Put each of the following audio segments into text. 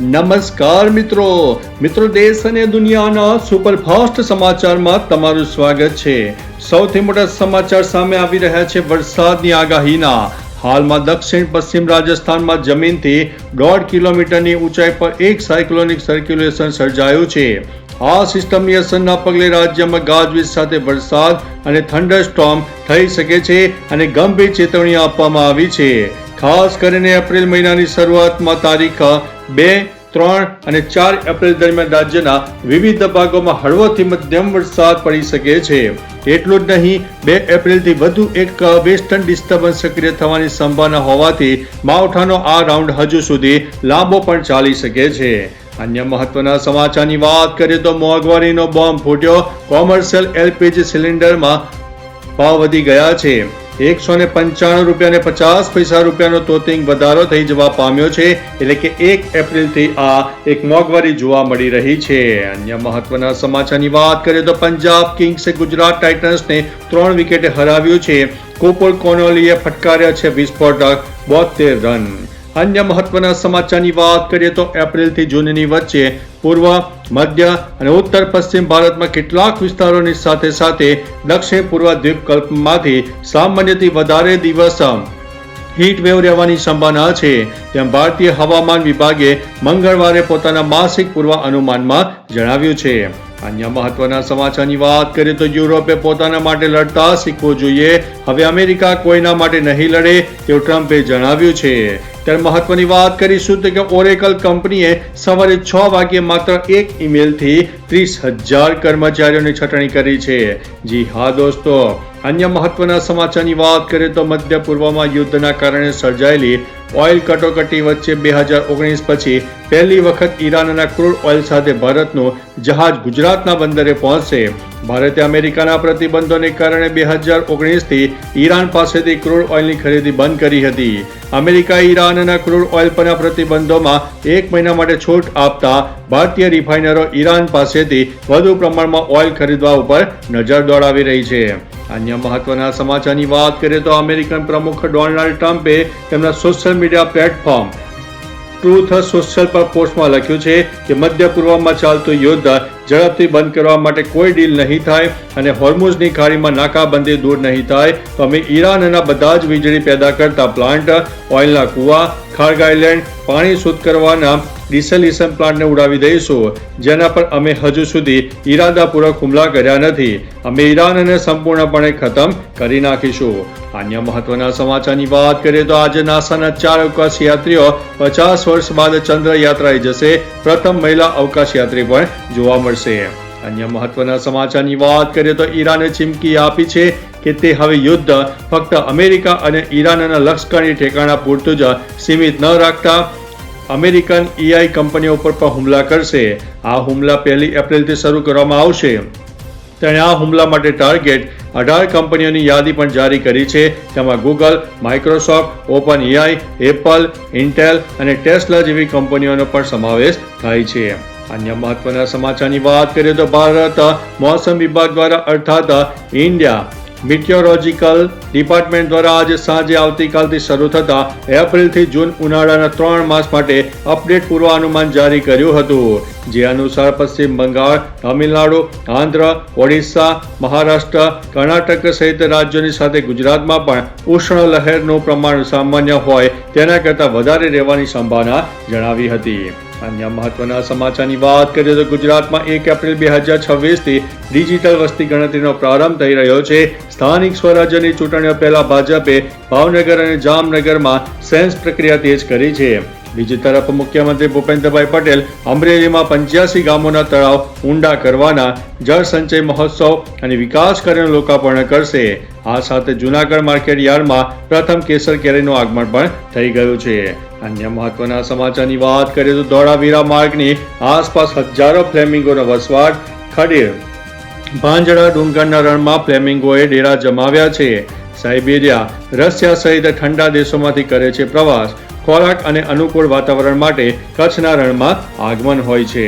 નમસ્કાર મિત્રો દેશ અને દુનિયાના સુપરફાસ્ટ સમાચારમાં તમારું સ્વાગત છે। સૌથી મોટા સમાચાર સામે આવી રહ્યા છે વરસાદની આગાહીના। હાલમાં દક્ષિણ પશ્ચિમ રાજસ્થાનમાં જમીનથી 1.5 કિલોમીટરની ઊંચાઈ પર એક સાયક્લોનિક સર્ક્યુલેશન સર્જાયું છે। આ સિસ્ટમની અસરના પગલે રાજ્યમાં ગાજવીજ સાથે વરસાદ અને થંડરસ્ટોર્મ થઈ શકે છે અને ગંભીર ચેતવણી આપવામાં આવી છે। ખાસ કરીને એપ્રિલ મહિનાની શરૂઆતમાં તારીખ 2, 3 અને 4 એપ્રિલ દરમિયાન રાજ્યના વિવિધ ભાગોમાં હળવોથી મધ્યમ વરસાદ પડી શકે છે। એટલું જ નહીં, 2 એપ્રિલથી વધુ એક વેસ્ટર્ન ડિસ્ટર્બન્સ સક્રિય થવાની સંભાવના હોવાથી માવઠાનો આ રાઉન્ડ હજુ સુધી લાંબો પણ ચાલી શકે છે। અન્ય મહત્વના સમાચારની વાત કરીએ તો મોંઘવારીનો બોમ્બ ફૂટ્યો। કોમર્શિયલ એલપીજી સિલિન્ડરમાં ભાવ વધી ગયા છે। 195 રૂપિયા અને 50 પૈસાનો તોતિંગ વધારો થઈ જવા પામ્યો છે। એટલે કે 1 એપ્રિલથી આ એક મોંઘવારી જોવા મળી રહી છે। અન્ય મહત્વના સમાચારની વાત કરીએ તો પંજાબ કિંગ્સે ગુજરાત ટાઇટન્સને 3 વિકેટે હરાવ્યું છે। કુપુલ કોહલીએ ફટકાર્યા છે વિસ્ફોટક 72 રન। અન્ય મહત્વના સમાચારની વાત કરીએ તો એપ્રિલથી જૂનની વચ્ચે પૂર્વ, મધ્ય અને ઉત્તર પશ્ચિમ ભારતમાં કેટલાક વિસ્તારોની સાથે સાથે દક્ષિણ પૂર્વ દ્વીપકલ્પમાંથી સામાન્યથી વધારે દિવસ હીટ વેવ રહેવાની સંભાવના છે, તેમ ભારતીય હવામાન વિભાગે મંગળવારે પોતાના માસિક પૂર્વ અનુમાનમાં જણાવ્યું છે। અન્ય મહત્વના સમાચારની વાત કરીએ તો યુરોપે પોતાના માટે લડતા શીખવું જોઈએ। હવે અમેરિકા કોઈના માટે નહીં લડે તેવું ટ્રમ્પે જણાવ્યું છે। ત્યારે મહત્વની વાત કરીશું કે ઓરેકલ કંપનીએ સવારે 6 વાગ્યે માત્ર એક ઈમેલથી 30,000 કર્મચારીઓની છટણી કરી છે। જી હા દોસ્તો, અન્ય મહત્વના સમાચારની વાત કરીએ તો મધ્ય પૂર્વમાં યુદ્ધના કારણે સર્જાયેલી ઓઇલ કટોકટી વચ્ચે 2019 પછી પહેલી વખત ઈરાનના ક્રૂડ ઓઇલ સાથે ભારતનું જહાજ ગુજરાતના બંદરે પહોંચશે। ભારતે અમેરિકાના પ્રતિબંધોને કારણે 2019થી ઈરાન પાસેથી ક્રૂડ ઓઇલની ખરીદી બંધ કરી હતી। અમેરિકાએ ઈરાનના ક્રૂડ ઓઇલ પરના પ્રતિબંધોમાં 1 મહિના માટે છૂટ આપતા ભારતીય રિફાઇનરો ઈરાન પાસેથી વધુ પ્રમાણમાં ઓઇલ ખરીદવા ઉપર નજર દોડાવી રહી છે। અન્ય મહત્વના સમાચારની વાત કરીએ તો અમેરિકન પ્રમુખ ડોનાલ્ડ ટ્રમ્પે તેમના social media platform truth social પર પોસ્ટમાં લખ્યું છે કે મધ્ય પૂર્વમાં ચાલતું યુદ્ધ ઝડપથી બંધ કરવા માટે કોઈ ડીલ નહીં થાય અને હોર્મુઝની ખાડીમાં નાકાબંધી દૂર નહીં થાય તો અમે ઈરાનના બધા જ વીજળી પેદા કરતા પ્લાન્ટ, ઓઇલના કુવા, ખાર્ગ આઇલેન્ડ, પાણી શુદ્ધ કરવાના ડિસેલિનેશન પ્લાન્ટને ઉડાવી દઈશું, જેના પર અમે હજુ સુધી ઈરાદાપૂર્વક હુમલા કર્યા નથી। અમે ઈરાનને સંપૂર્ણપણે ખતમ કરી નાખીશું। અન્ય મહત્વના સમાચારની વાત કરીએ તો આજે નાસાના 4 અવકાશ યાત્રીઓ 50 વર્ષ બાદ ચંદ્ર યાત્રાએ જશે। પ્રથમ મહિલા અવકાશ યાત્રી પણ જોવા મળશે। અન્ય મહત્વના સમાચારની વાત કરીએ તો ઈરાને ચીમકી આપી છે કે તે હવે યુદ્ધ ફક્ત અમેરિકા અને ઈરાનના લશ્કરી ઠેકાણા પૂરતું જ સીમિત ન રાખતા અમેરિકન એઆઈ કંપનીઓ પર પણ હુમલા કરશે। આ હુમલા 1 એપ્રિલથી શરૂ કરવામાં આવશે। તેણે આ હુમલા માટે ટાર્ગેટ 18 કંપનીઓની યાદી પણ જારી કરી છે। તેમાં Google, Microsoft, open AI, Apple, Intel અને ટેસ્લા જેવી કંપનીઓનો પણ સમાવેશ થાય છે। અન્ય મહત્વના સમાચારની વાત કરીએ તો ભારત મોસમ વિભાગ દ્વારા અર્થાત ઇન્ડિયા મિટિયોરોલોજીકલ ડિપાર્ટમેન્ટ દ્વારા આજે સાંજે આવતીકાલથી શરૂ થતા એપ્રિલથી જૂન ઉનાળાના 3 માસ માટે અપડેટ પૂર્વાનુમાન જારી કર્યું હતું, જે અનુસાર પશ્ચિમ બંગાળ, તમિલનાડુ, આંધ્ર, ઓડિશા, મહારાષ્ટ્ર, કર્ણાટક સહિત રાજ્યોની સાથે ગુજરાતમાં પણ ઉષ્ણ લહેરનું પ્રમાણ સામાન્ય હોય તેના કરતાં વધારે રહેવાની સંભાવના જણાવી હતી। અન્ય મહત્વના સમાચારની વાત કરીએ તો ગુજરાતમાં 1 એપ્રિલ 2026થી ડિજિટલ વસ્તી ગણતરીનો પ્રારંભ થઈ રહ્યો છે। સ્થાનિક સ્વરાજ્યની ચૂંટણીઓ પહેલા ભાજપે ભાવનગર અને જામનગરમાં સેન્સ પ્રક્રિયા તેજ કરી છે। બીજી તરફ મુખ્યમંત્રી ભૂપેન્દ્રભાઈ પટેલ અમરેલીમાં 85 ગામોના તળાવ ઊંડા કરવાના જળ સંચય મહોત્સવ અને વિકાસ કાર્યનું લોકાર્પણ કરશે। આ સાથે જૂનાગઢ માર્કેટ યાર્ડમાં પ્રથમ કેસર કેરીનું આગમન પણ થઈ ગયું છે। અન્ય મહત્વના સમાચારની વાત કરીએ તો ધોળાવીરા માર્ગની આસપાસ હજારો ફ્લેમિંગોનો વસવાટ। ખડીર ભાંજડા ડુંગરના રણમાં ફ્લેમિંગોએ ડેરા જમાવ્યા છે। સાઇબેરિયા, રશિયા સહિત ઠંડા દેશોમાંથી કરે છે પ્રવાસ। ખોરાક અને અનુકૂળ વાતાવરણ માટે કચ્છના રણમાં આગમન હોય છે।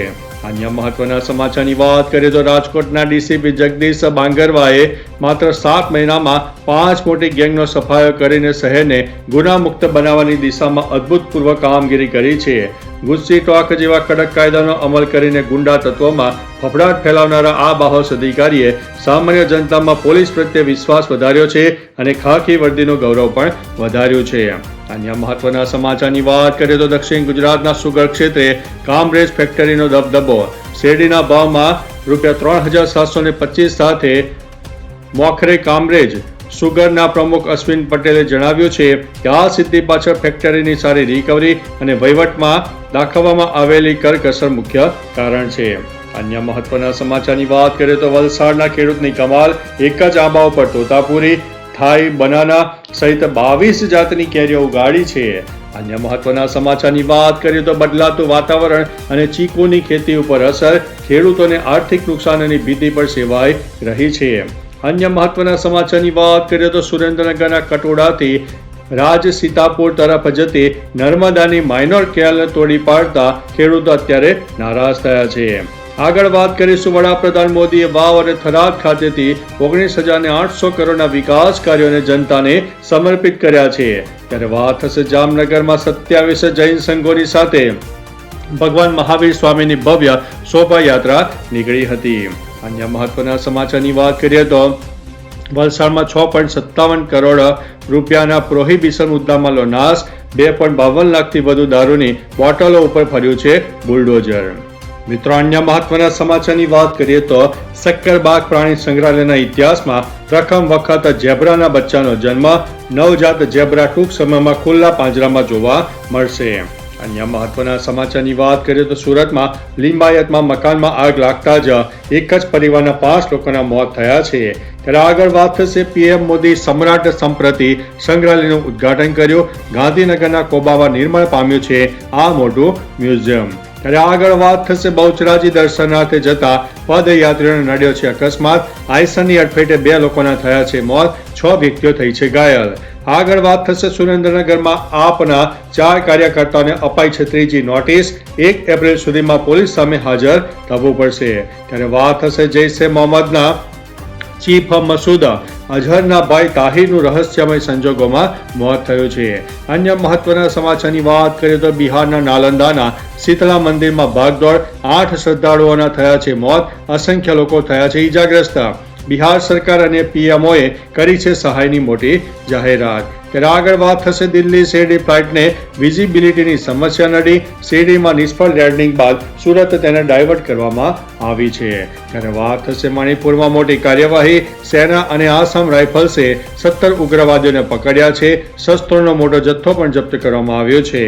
અન્ય મહત્વના સમાચારની વાત કરીએ તો રાજકોટના ડીસીપી જગદીશ બાંગરવાએ માત્ર 7 મહિનામાં 5 મોટી ગેંગનો સફાયો કરીને શહેરને ગુનામુક્ત બનાવવાની દિશામાં અભૂતપૂર્વ કામગીરી કરી છે. ગુસ્સી ટોક જેવા કડક કાયદાનો અમલ કરીને ગુંડા તત્વોમાં ફફડાટ ફેલાવનારા આ બાહોશ અધિકારીએ સામાન્ય જનતામાં પોલીસ પ્રત્યે વિશ્વાસ વધાર્યો છે અને ખાખી વર્દીનું ગૌરવ પણ વધાર્યું છે. અન્ય મહત્વના સમાચારની વાત કરીએ તો દક્ષિણ ગુજરાતના સુગર ક્ષેત્રે કામરેજ ફેક્ટરીનો દબદબો. શેરડીના ભાવમાં ₹3,725 સાથે મોખરે કામરેજ સુગરના પ્રમુખ અશ્વિન પટેલે જણાવ્યું છે કે આ સિદ્ધિ પાછળ ફેક્ટરીની સારી રિકવરી અને વહીવટમાં દાખવવામાં આવેલી કરકસર મુખ્ય કારણ છે. અન્ય મહત્વના સમાચારની વાત કરીએ તો વલસાડના ખેડૂતની કમાલ. એક જ આંબા ઉપર તોતાપુરી, થાઈ, બનાના સહિત 22 જાતની કેરીઓ ઉગાડી છે. અન્ય મહત્વના સમાચારની વાત કરીએ તો બદલાતું વાતાવરણ અને ચીકુની ખેતી ઉપર અસર. ખેડૂતોને આર્થિક નુકસાનની ભીતિ પર સેવાઈ રહી છે. અન્ય મહત્વના સમાચારની વાત કરીએ તો સુરેન્દ્રનગરના કટોડાથી રાજ સીતાપુર તરફ જતી નર્મદાની માઇનોર કેનાલને તોડી પાડતા ખેડૂતો અત્યારે નારાજ થયા છે. આગળ વાત કરીશું વડાપ્રધાન મોદીએ વાવ અને થરાદ ખાતેથી 19,800 કરોડના વિકાસ કાર્યોને જનતાને સમર્પિત કર્યા છે. ત્યારે વાત થશે જામનગરમાં 27 જૈન સંઘોની સાથે ભગવાન મહાવીર સ્વામીની ભવ્ય શોભાયાત્રા નીકળી હતી. અન્ય મહત્વના સમાચારની વાત કરીએ તો વલસાડમાં 6.57 કરોડ રૂપિયાના પ્રોહિબિશન મુદ્દામાલનો નાશ. 2.52 લાખથી વધુ દારૂની બોટલો ઉપર ફર્યું છે બુલડોઝર. મિત્રો, અન્ય મહત્વના સમાચારની વાત કરીએ તો સક્કરબાગ પ્રાણી સંગ્રહાલયના ઇતિહાસમાં પ્રથમ વખત ઝેબ્રાના બચ્ચાનો જન્મ. નવજાત ઝેબ્રા ટૂંક સમયમાં ખુલ્લા પાંજરામાં જોવા મળશે. અન્ય મહત્વના સમાચારની વાત કરીએ તો સુરતમાં લિંબાયતમાં મકાનમાં આગ લાગતા જ એક જ પરિવારના 5 લોકોના મોત થયા છે. ત્યારે આગળ વાત થશે પીએમ મોદી સમ્રાટ સંપ્રતિ સંગ્રહાલયનું ઉદ્ઘાટન કર્યું. ગાંધીનગરના કોબામાં નિર્માણ પામ્યું છે આ મોટું મ્યુઝિયમ. ત્યારે આગળ વાત થશે બહુચરાજી દર્શનાર્થે જતા પદયાત્રીઓને નડ્યો છે અકસ્માત. આઈસરની અડફેટે 2 લોકોના થયા છે મોત, 6 વ્યક્તિઓ થઈ છે ઘાયલ. આગળ વાત થશે સુરેન્દ્રનગરમાં આપના 4 કાર્યકર્તાઓને અપાઈ છે 3જી નોટિસ. 1 એપ્રિલ સુધીમાં પોલીસ સામે હાજર થવું પડશે. ત્યારે વાત થશે જૈશે મોહમ્મદના ચીફ મસૂદ અઝહરના ભાઈ તાહિરનું રહસ્યમય સંજોગોમાં મોત થયું છે. અન્ય મહત્વના સમાચારની વાત કરીએ તો બિહારના નાલંદાના શીતલા મંદિરમાં ભાગદોડ. 8 શ્રદ્ધાળુઓના થયા છે મોત, અસંખ્ય લોકો થયા છે ઈજાગ્રસ્ત. બિહાર સરકાર અને પીએમઓએ કરી છે સહાયની મોટી જાહેરાત. ત્યારે આગળ વાત થશે દિલ્હી શેરડી ફ્લાઇટને વિઝિબિલિટીની સમસ્યા નડી. શેરડીમાં નિષ્ફળ લેન્ડિંગ બાદ સુરત તેને ડાયવર્ટ કરવામાં આવી છે. ત્યારે વાત થશે મણિપુરમાં મોટી કાર્યવાહી. સેના અને આસામ રાઇફલ્સે 17 ઉગ્રવાદીઓને પકડ્યા છે. શસ્ત્રોનો મોટો જથ્થો પણ જપ્ત કરવામાં આવ્યો છે.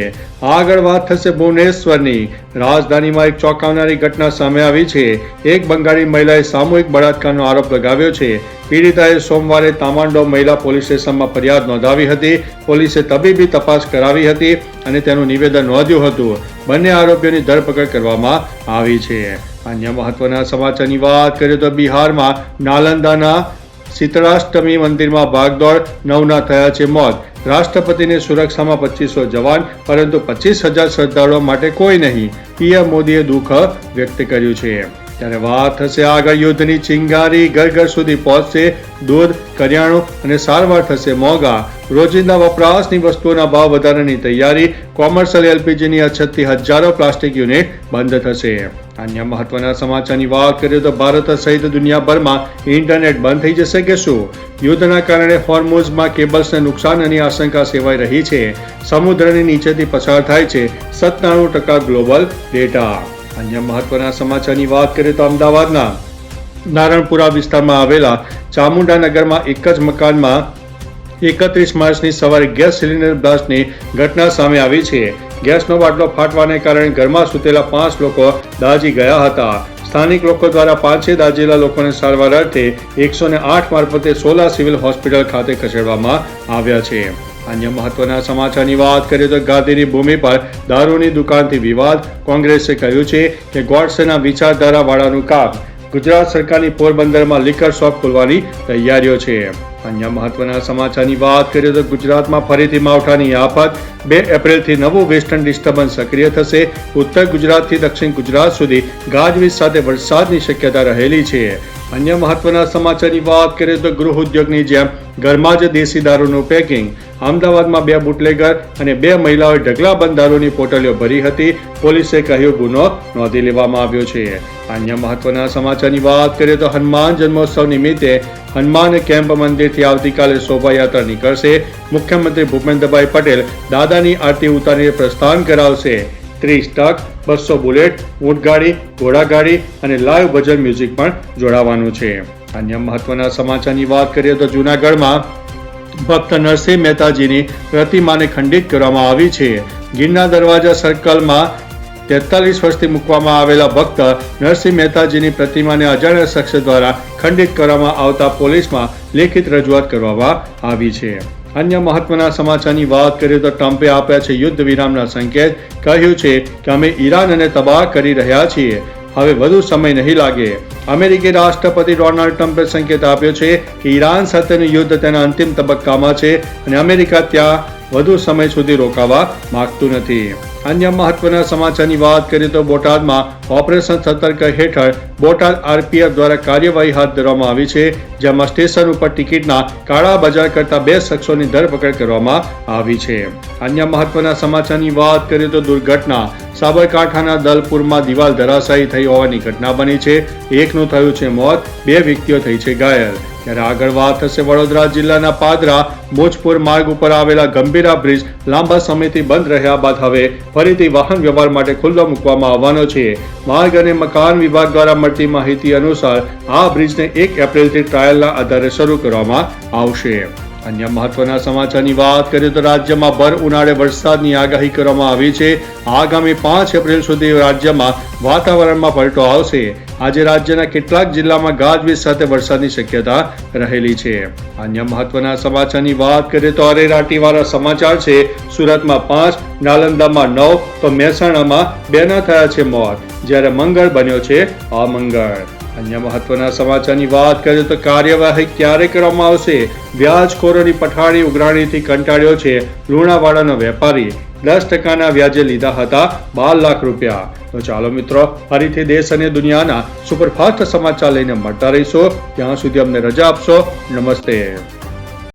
આગળ વાત થશે ભુવનેશ્વરની રાજધાનીમાં એક ચોંકાવનારી ઘટના સામે આવી છે. એક બંગાળી મહિલાએ સામૂહિક બળાત્કારનો આરોપ લગાવ્યો છે. પીડિતાએ સોમવારે તામાંડો મહિલા પોલીસ સ્ટેશનમાં ફરિયાદ નોંધાવી હતી. પોલીસે તબીબી તપાસ કરાવી હતી અને તેનું નિવેદન નોંધ્યું હતું. બંને આરોપીઓની ધરપકડ કરવામાં આવી છે. અન્ય મહત્વના સમાચારની વાત કરીએ તો બિહારમાં નાલંદાના શીતળાષ્ટમી મંદિરમાં ભાગદોડ. 9ના થયા છે મોત. રાષ્ટ્રપતિની સુરક્ષામાં 2500 જવાન, પરંતુ 25,000 શ્રદ્ધાળુઓ માટે કોઈ નહીં. પીએમ મોદીએ દુઃખ વ્યક્ત કર્યું છે. ત્યારે વાત થશે આગળ યુદ્ધની ચિંગારી ઘર ઘર સુધી પહોંચશે. દૂધ, કરિયાણું અને સારવાર થશે મોંઘા. રોજિંદા વપરાશની વસ્તુઓના ભાવ વધારાની તૈયારી. કોમર્શિયલ એલપીજીની અછતથી હજારો પ્લાસ્ટિક યુનિટ બંધ થશે. અન્ય મહત્વના સમાચારની વાત કરીએ તો ભારત સહિત દુનિયાભરમાં ઇન્ટરનેટ બંધ થઈ જશે કે શું? યુદ્ધના કારણે હોર્મુઝમાં કેબલ્સને નુકસાનની આશંકા સેવાઈ રહી છે. સમુદ્રની નીચેથી પસાર થાય છે 97% ગ્લોબલ ડેટા. અન્ય મહત્વના સમાચારની વાત કરીએ તો અમદાવાદના નારણપુરા વિસ્તારમાં આવેલા ચામુંડાનગરમાં એક જ મકાનમાં 31 માર્ચની સવારે ગેસ સિલિન્ડર બ્લાસ્ટની ઘટના સામે આવી છે. ગેસનો બાટલો ફાટવાને કારણે ઘરમાં સૂતેલા 5 લોકો દાઝી ગયા હતા. સ્થાનિક લોકો દ્વારા 5 દાઝેલા લોકોને સારવાર અર્થે 108 મારફતે સોલા સિવિલ હોસ્પિટલ ખાતે ખસેડવામાં આવ્યા છે. અન્ય મહત્વના સમાચારની વાત કરીએ તો ગાંધીની ભૂમિ પર દારૂની દુકાનથી વિવાદ. કોંગ્રેસે કહ્યું છે કે ગોડસેના વિચારધારાવાળાનું કામ. ગુજરાત સરકારની પોરબંદરમાં લિકર શોપ ખોલવાની તૈયારીઓ છે. અન્ય મહત્વના સમાચારની વાત કરીએ તો ગુજરાતમાં ફરીથી માવઠાની આફત. 2 એપ્રિલથી નવું વેસ્ટર્ન ડિસ્ટર્બન્સ સક્રિય થશે. ઉત્તર ગુજરાતથી દક્ષિણ ગુજરાત સુધી ગાજવીજ સાથે વરસાદની શક્યતા રહેલી છે. અન્ય મહત્વના સમાચારની વાત કરીએ તો ગૃહ ઉદ્યોગની જેમ ઘરમાં જ દેશી દારૂનું પેકિંગ. અમદાવાદમાં 2 બુટલેગર અને 2 મહિલાઓએ ઢગલાબંધ દારૂની પોટલીઓ ભરી હતી. પોલીસે કહ્યું ગુનો નોંધી લેવામાં આવ્યો છે. અન્ય મહત્વના સમાચારની વાત કરીએ તો હનુમાન જન્મોત્સવ નિમિત્તે હનુમાન કેમ્પ મંદિરથી આવતીકાલે શોભાયાત્રા નીકળશે. મુખ્યમંત્રી ભૂપેન્દ્રભાઈ પટેલ દાદાની આરતી ઉતારીને પ્રસ્થાન કરાવશે. 30 ટ્રક, 200 બુલેટ, ઊંટગાડી, ઘોડાગાડી અને લાઈવ ભજન મ્યુઝિક પણ જોડાવાનું છે. અન્ય મહત્વના સમાચારની વાત કરીએ તો જૂનાગઢમાં ભક્ત નરસિંહ મહેતાજીની પ્રતિમાને ખંડિત કરવામાં આવી છે. ગીરના દરવાજા સર્કલમાં 43 વર્ષથી મૂકવામાં આવેલા ભક્ત નરસિંહ મહેતાજીની પ્રતિમાને અજાણ્યા શખ્સ દ્વારા ખંડિત કરવામાં આવતા પોલીસમાં લેખિત રજૂઆત કરવામાં આવી છે. અન્ય મહત્વના સમાચારની વાત કરીએ તો ટ્રમ્પે આપ્યા છે યુદ્ધ વિરામના સંકેત. કહ્યું છે કે અમે ઈરાનને તબાહ કરી રહ્યા છીએ, હવે વધુ સમય નહીં લાગે. અમેરિકી રાષ્ટ્રપતિ ડોનાલ્ડ ટ્રમ્પે સંકેત આપ્યો છે કે ઈરાન સાથેનું યુદ્ધ તેના અંતિમ તબક્કામાં છે અને અમેરિકા ત્યાં વધુ સમય સુધી રોકાવા માંગતું નથી. અન્ય મહત્વના સમાચારની વાત કરીએ તો બોટાદમાં ઓપરેશન સતર્ક હેઠળ બોટાદ આરપીએફ દ્વારા કાર્યવાહી હાથ ધરવામાં આવી છે, જેમાં સ્ટેશન ઉપર ટિકિટના કાળા બજાર કરતા 2 શખ્સોની ધરપકડ કરવામાં આવી છે. અન્ય મહત્વના સમાચારની વાત કરીએ તો દુર્ઘટના. સાબરકાંઠાના દલપુરમાં દિવાલ ધરાશાયી થઈ હોવાની ઘટના બની છે. એકનું થયું છે મોત, 2 વ્યક્તિઓ થઈ છે ઘાયલ. ત્યારે આગળ વાત થશે વડોદરા જિલ્લાના પાદરા મોજપુર માર્ગ ઉપર આવેલા ગંભીરા બ્રિજ લાંબા સમયથી બંધ રહ્યા બાદ હવે ફરીથી વાહન વ્યવહાર માટે ખુલ્લો મૂકવામાં આવવાનો છે. માર્ગ અને મકાન વિભાગ દ્વારા મળતી માહિતી અનુસાર આ બ્રિજને 1 એપ્રિલથી ટ્રાયલના આધારે શરૂ કરવામાં આવશે. અન્ય મહત્વના સમાચારની વાત કરીએ તો રાજ્યમાં ભર ઉનાળે વરસાદની આગાહી કરવામાં આવી છે. આગામી 5 એપ્રિલ સુધી રાજ્યમાં વાતાવરણમાં પલટો આવશે. આજે રાજ્યના કેટલાક જિલ્લામાં ગાજવીજ સાથે વરસાદની શક્યતા રહેલી છે. અન્ય મહત્વના સમાચારની વાત કરીએ તો અરેરાટીવાળા સમાચાર છે. સુરતમાં 5, નાલંદામાં 9 તો મહેસાણામાં 2 ના થયા છે મોત, જ્યારે મંગળ બન્યો છે અમંગળ. અન્ય મહત્વના સમાચારની વાત કરીએ તો કાર્યવાહી ક્યારે કરવામાં આવશે? વ્યાજખોરોની પઠાણી ઉઘરાણીથી કંટાળ્યો છે લુણાવાડાનો વેપારી. 10% વ્યાજે લીધા હતા 12 લાખ રૂપિયા. તો ચાલો મિત્રો, ફરીથી દેશ અને દુનિયાના સુપરફાસ્ટ સમાચાર લઈને મળતા રહીશો. ત્યાં સુધી અમને રજા આપશો. નમસ્તે.